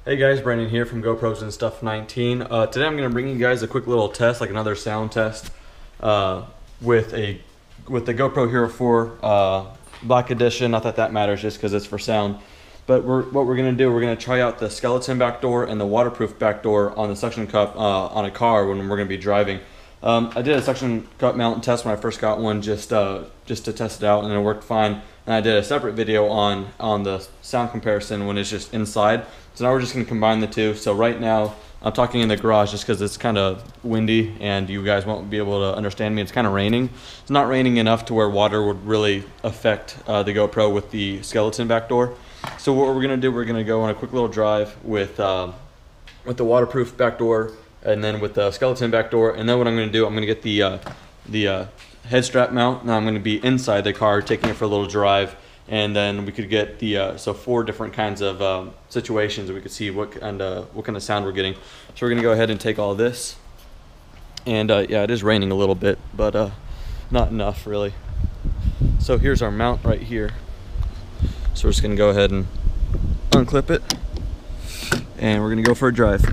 Hey guys, Brandon here from GoPros and Stuff 19. Today I'm going to bring you guys a quick little test, like another sound test, with the GoPro HERO4 Black Edition. Not that that matters, just because it's for sound. But what we're going to do, we're going to try out the skeleton back door and the waterproof back door on the suction cup on a car when we're going to be driving. I did a suction cup mount test when I first got one, just to test it out, and it worked fine. And I did a separate video on the sound comparison when it's just inside. So now we're just going to combine the two. So right now I'm talking in the garage just because it's kind of windy and you guys won't be able to understand me. It's kind of raining. It's not raining enough to where water would really affect the GoPro with the skeleton back door. So what we're going to do, we're going to go on a quick little drive with the waterproof back door, and then with the skeleton back door. And then what I'm going to do, I'm going to get the head strap mount, and I'm going to be inside the car taking it for a little drive. And then we could get the so 4 different kinds of situations that we could see what kind of sound we're getting. So we're going to go ahead and take all this. And yeah, it is raining a little bit, but not enough really. So here's our mount right here. So we're just going to go ahead and unclip it, and we're going to go for a drive.